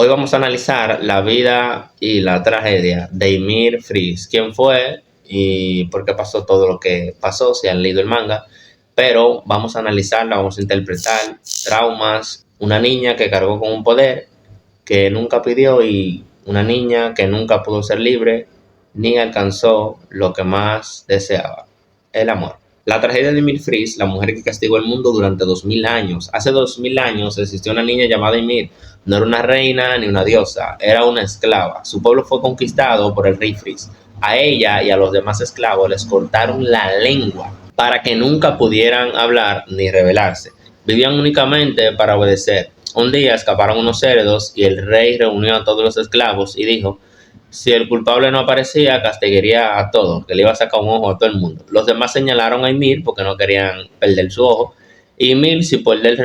Hoy vamos a analizar la vida y la tragedia de Ymir Fries, quién fue y por qué pasó todo lo que pasó, si han leído el manga, pero vamos a analizarla, vamos a interpretar traumas, una niña que cargó con un poder que nunca pidió y una niña que nunca pudo ser libre ni alcanzó lo que más deseaba, el amor. La tragedia de Ymir Fries, la mujer que castigó el mundo durante 2000 años. Hace 2000 años existió una niña llamada Ymir. No era una reina ni una diosa, era una esclava. Su pueblo fue conquistado por el rey Fries. A ella y a los demás esclavos les cortaron la lengua para que nunca pudieran hablar ni rebelarse. Vivían únicamente para obedecer. Un día escaparon unos cerdos y el rey reunió a todos los esclavos y dijo: si el culpable no aparecía, castigaría a todos, que le iba a sacar un ojo a todo el mundo. Los demás señalaron a Ymir porque no querían perder su ojo. Y Ymir, sin poder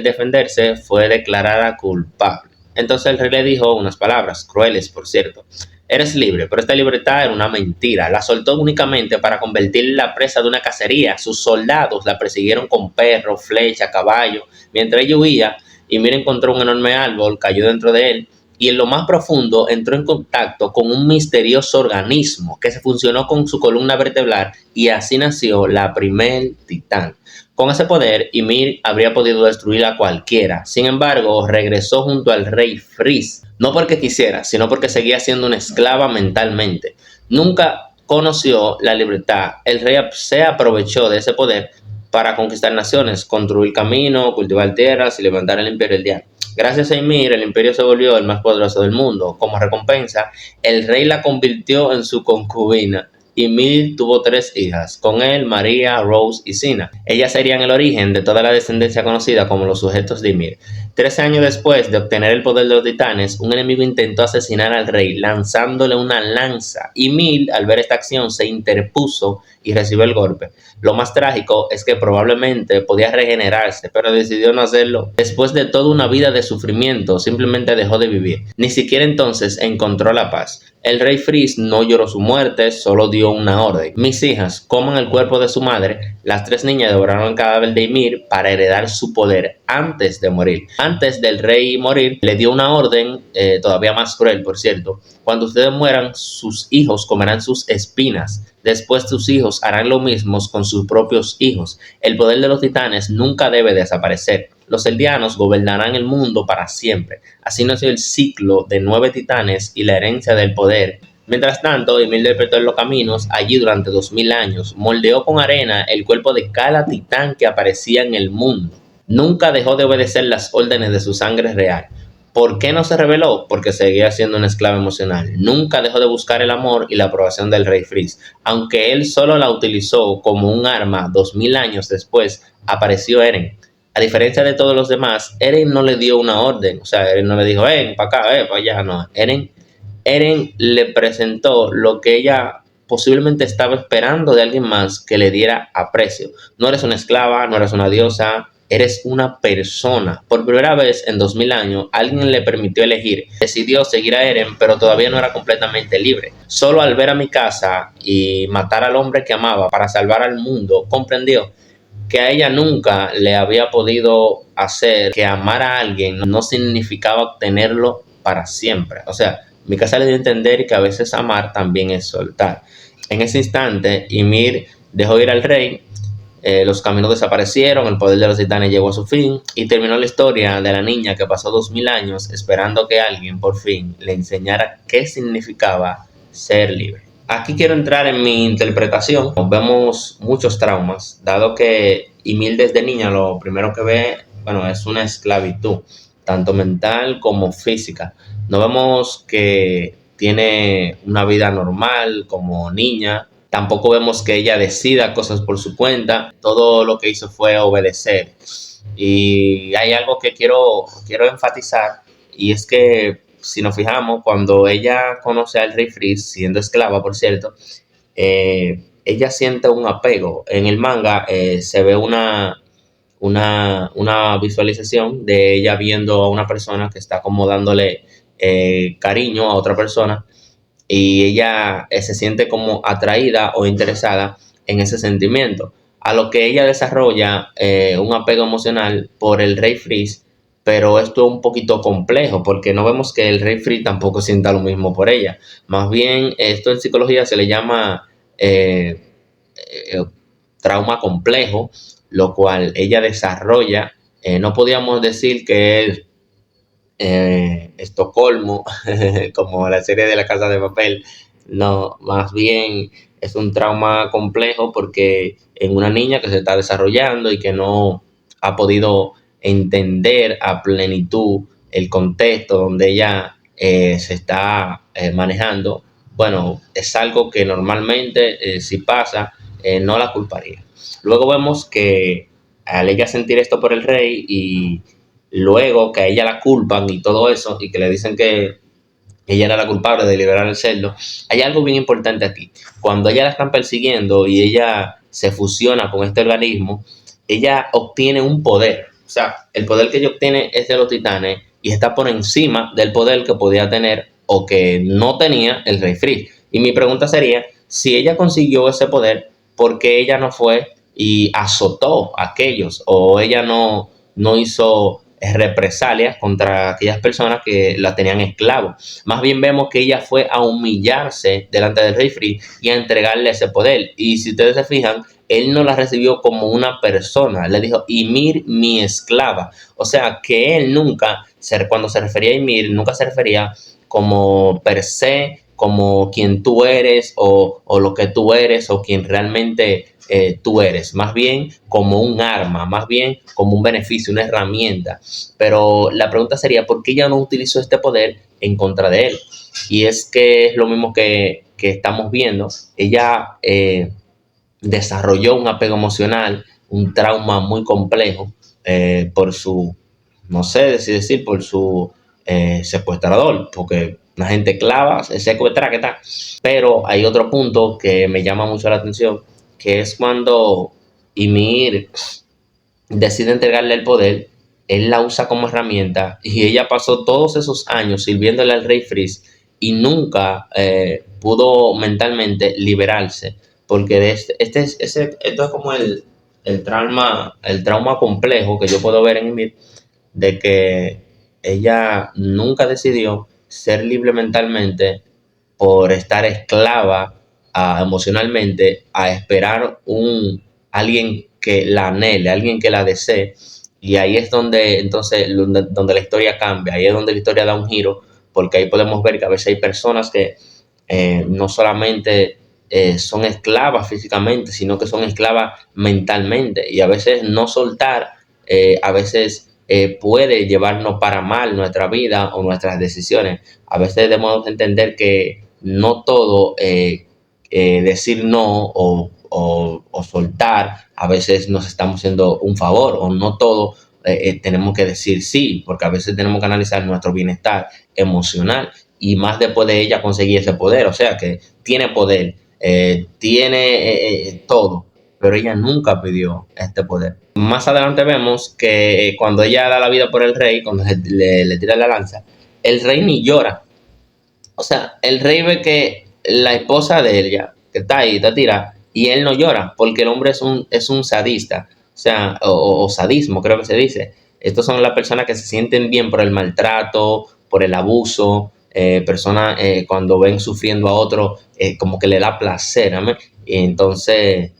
defenderse, fue declarada culpable. Entonces el rey le dijo unas palabras, crueles por cierto: eres libre, pero esta libertad era una mentira. La soltó únicamente para convertirla en la presa de una cacería. Sus soldados la persiguieron con perros, flechas, caballos. Mientras ella huía, Ymir encontró un enorme árbol, cayó dentro de él y en lo más profundo entró en contacto con un misterioso organismo que se funcionó con su columna vertebral y así nació la primer titán. Con ese poder, Ymir habría podido destruir a cualquiera. Sin embargo, regresó junto al rey Fries, no porque quisiera, sino porque seguía siendo una esclava mentalmente. Nunca conoció la libertad. El rey se aprovechó de ese poder para conquistar naciones, construir caminos, cultivar tierras y levantar el imperio eldiano. Gracias a Ymir, el imperio se volvió el más poderoso del mundo. Como recompensa, el rey la convirtió en su concubina. Ymir tuvo 3 hijas, con él María, Rose y Sina. Ellas serían el origen de toda la descendencia conocida como los sujetos de Ymir. 13 años después de obtener el poder de los titanes, un enemigo intentó asesinar al rey lanzándole una lanza. Ymir, al ver esta acción, se interpuso y recibió el golpe. Lo más trágico es que probablemente podía regenerarse, pero decidió no hacerlo. Después de toda una vida de sufrimiento, simplemente dejó de vivir. Ni siquiera entonces encontró la paz. El rey Fries no lloró su muerte, solo dio una orden: mis hijas, coman el cuerpo de su madre. Las 3 niñas devoraron el cadáver de Ymir para heredar su poder antes de morir. Antes del rey morir, le dio una orden, todavía más cruel, por cierto: cuando ustedes mueran, sus hijos comerán sus espinas. Después sus hijos harán lo mismo con sus propios hijos. El poder de los titanes nunca debe desaparecer. Los eldianos gobernarán el mundo para siempre. Así nació el ciclo de 9 titanes y la herencia del poder. Mientras tanto, Ymir despertó en los caminos allí durante 2000 años. Moldeó con arena el cuerpo de cada titán que aparecía en el mundo. Nunca dejó de obedecer las órdenes de su sangre real. ¿Por qué no se rebeló? Porque seguía siendo una esclava emocional. Nunca dejó de buscar el amor y la aprobación del rey Fries. Aunque él solo la utilizó como un arma, 2000 años después apareció Eren. A diferencia de todos los demás, Eren no le dio una orden. O sea, Eren no le dijo: ven para acá, para allá. No, Eren le presentó lo que ella posiblemente estaba esperando de alguien más que le diera aprecio. No eres una esclava, no eres una diosa, eres una persona. Por primera vez en 2000 años, alguien le permitió elegir. Decidió seguir a Eren, pero todavía no era completamente libre. Solo al ver a Mikasa y matar al hombre que amaba para salvar al mundo, comprendió que a ella nunca le había podido hacer que amar a alguien no significaba obtenerlo para siempre. O sea, Mikasa le dio a entender que a veces amar también es soltar. En ese instante, Ymir dejó ir al rey. Los caminos desaparecieron, el poder de los titanes llegó a su fin y terminó la historia de la niña que pasó 2000 años esperando que alguien por fin le enseñara qué significaba ser libre. Aquí quiero entrar en mi interpretación. Vemos muchos traumas, dado que Ymir desde niña lo primero que ve, bueno, es una esclavitud, tanto mental como física. No vemos que tiene una vida normal como niña. Tampoco vemos que ella decida cosas por su cuenta. Todo lo que hizo fue obedecer. Y hay algo que quiero enfatizar, y es que si nos fijamos, cuando ella conoce al rey Fries, siendo esclava, por cierto, ella siente un apego. En el manga se ve una visualización de ella viendo a una persona que está como dándole cariño a otra persona, y ella se siente como atraída o interesada en ese sentimiento, a lo que ella desarrolla un apego emocional por el rey Fries, pero esto es un poquito complejo porque no vemos que el rey Free tampoco sienta lo mismo por ella. Más bien, esto en psicología se le llama eh, eh, trauma complejo, lo cual ella desarrolla. No podíamos decir que es Estocolmo, como la serie de La Casa de Papel. No, más bien es un trauma complejo porque en una niña que se está desarrollando y que no ha podido entender a plenitud el contexto donde ella se está manejando, bueno, es algo que normalmente si pasa, no la culparía. Luego vemos que al ella sentir esto por el rey y luego que a ella la culpan y todo eso, y que le dicen que ella era la culpable de liberar el cerdo, hay algo bien importante aquí. Cuando ella la están persiguiendo y ella se fusiona con este organismo, ella obtiene un poder. O sea, el poder que ella obtiene es de los titanes y está por encima del poder que podía tener o que no tenía el rey Free. Y mi pregunta sería, si ella consiguió ese poder, ¿por qué ella no fue y azotó a aquellos? ¿O ella no hizo represalias contra aquellas personas que la tenían esclavos? Más bien vemos que ella fue a humillarse delante del rey Free y a entregarle ese poder. Y si ustedes se fijan, él no la recibió como una persona, le dijo Ymir, mi esclava. O sea que él nunca, cuando se refería a Ymir, nunca se refería como per se, como quien tú eres o lo que tú eres o quien realmente tú eres, más bien como un arma, más bien como un beneficio, una herramienta. Pero la pregunta sería, ¿por qué ella no utilizó este poder en contra de él? Y es que es lo mismo que estamos viendo. Ella desarrolló un apego emocional, un trauma muy complejo por su, no sé si decir, por su secuestrador, porque una gente clava, se secuestra, ¿qué tal? Pero hay otro punto que me llama mucho la atención, que es cuando Ymir decide entregarle el poder, él la usa como herramienta y ella pasó todos esos años sirviéndole al rey Freeze y nunca pudo mentalmente liberarse, porque de esto es como el trauma complejo que yo puedo ver en Ymir, de que ella nunca decidió ser libre mentalmente por estar esclava emocionalmente a esperar alguien que la anhele, alguien que la desee. Y ahí es donde entonces donde la historia cambia, ahí es donde la historia da un giro, porque ahí podemos ver que a veces hay personas que no solamente son esclavas físicamente, sino que son esclavas mentalmente. Y a veces no soltar, a veces puede llevarnos para mal nuestra vida o nuestras decisiones. A veces debemos entender que no todo decir no o soltar, a veces nos estamos haciendo un favor, o no todo tenemos que decir sí, porque a veces tenemos que analizar nuestro bienestar emocional y más después de ella conseguir ese poder. O sea que tiene poder, tiene todo, pero ella nunca pidió este poder. Más adelante vemos que cuando ella da la vida por el rey, cuando le tira la lanza, el rey ni llora. O sea, el rey ve que la esposa de ella, que está ahí, está tirada, y él no llora, porque el hombre es un sadista, o sea, o sadismo, creo que se dice. Estos son las personas que se sienten bien por el maltrato, por el abuso, personas cuando ven sufriendo a otro, como que le da placer, ¿no? Y entonces,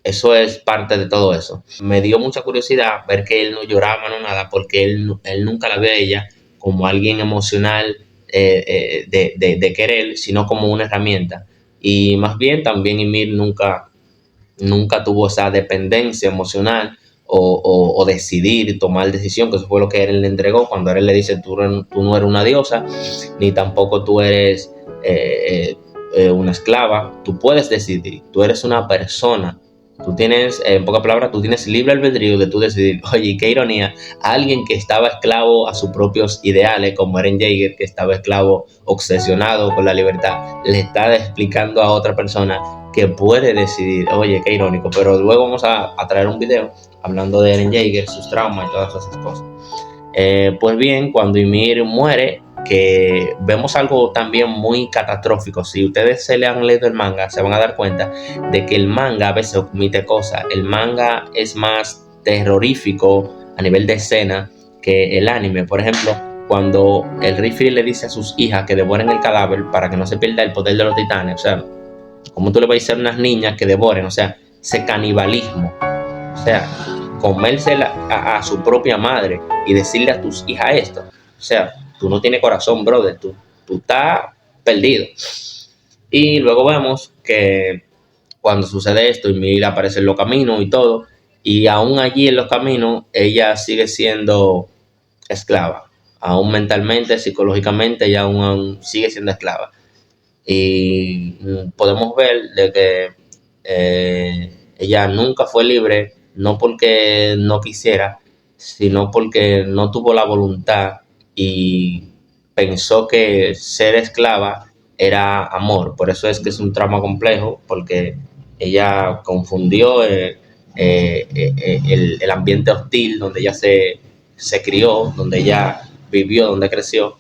eso es parte de todo eso. Me dio mucha curiosidad ver que él no lloraba, no nada, porque él nunca la ve a ella como alguien emocional de querer, sino como una herramienta. Y más bien también Ymir nunca tuvo esa dependencia emocional o decidir, tomar decisión, que eso fue lo que él le entregó cuando él le dice, tú no eres una diosa, ni tampoco tú eres una esclava, tú puedes decidir, tú eres una persona. Tú tienes, en pocas palabras, tú tienes libre albedrío de tú decidir. Oye, qué ironía, alguien que estaba esclavo a sus propios ideales, como Eren Jaeger, que estaba esclavo, obsesionado con la libertad, le está explicando a otra persona que puede decidir. Oye, qué irónico, pero luego vamos a traer un video hablando de Eren Jaeger, sus traumas y todas esas cosas. Pues bien, cuando Ymir muere, que vemos algo también muy catastrófico. Si ustedes se le han leído el manga, se van a dar cuenta de que el manga a veces omite cosas. El manga es más terrorífico a nivel de escena que el anime. Por ejemplo, cuando el Rey Freeze le dice a sus hijas que devoren el cadáver para que no se pierda el poder de los titanes, o sea, ¿cómo tú le vas a decir a unas niñas que devoren? O sea, ese canibalismo, o sea, comerse a su propia madre y decirle a tus hijas esto. O sea, tú no tienes corazón, brother, tú estás perdido. Y luego vemos que cuando sucede esto, y Ymir aparece en los caminos y todo, y aún allí en los caminos, ella sigue siendo esclava. Aún mentalmente, psicológicamente, ella aún sigue siendo esclava. Y podemos ver de que ella nunca fue libre, no porque no quisiera, sino porque no tuvo la voluntad y pensó que ser esclava era amor. Por eso es que es un trauma complejo, porque ella confundió el ambiente hostil donde ella se crió, donde ella vivió, donde creció,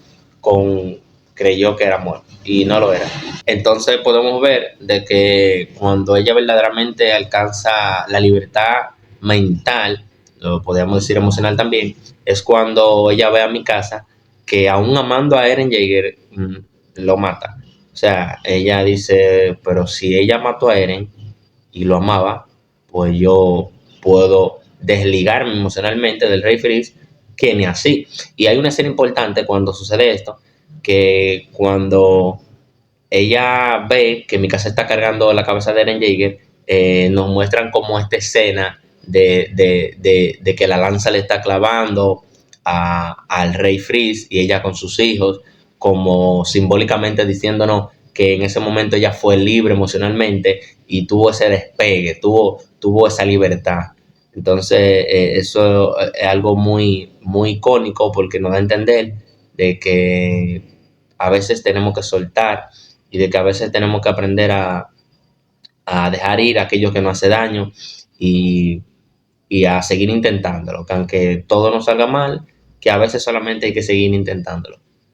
creyó que era amor y no lo era. Entonces podemos ver de que cuando ella verdaderamente alcanza la libertad mental, lo podríamos decir emocional también, es cuando ella ve a mi casa que aún amando a Eren Jaeger lo mata. O sea, ella dice, pero si ella mató a Eren y lo amaba, pues yo puedo desligarme emocionalmente del Rey Freeze, que ni así. Y hay una escena importante cuando sucede esto, que cuando ella ve que mi casa está cargando la cabeza de Eren Jaeger, nos muestran como esta escena de que la lanza le está clavando al Rey Freeze y ella con sus hijos, como simbólicamente diciéndonos que en ese momento ella fue libre emocionalmente y tuvo ese despegue, tuvo esa libertad. Entonces, eso es algo muy, muy icónico porque nos da a entender de que a veces tenemos que soltar y de que a veces tenemos que aprender a dejar ir aquello que nos hace daño y, y a seguir intentándolo, que aunque todo nos salga mal, que a veces solamente hay que seguir intentándolo.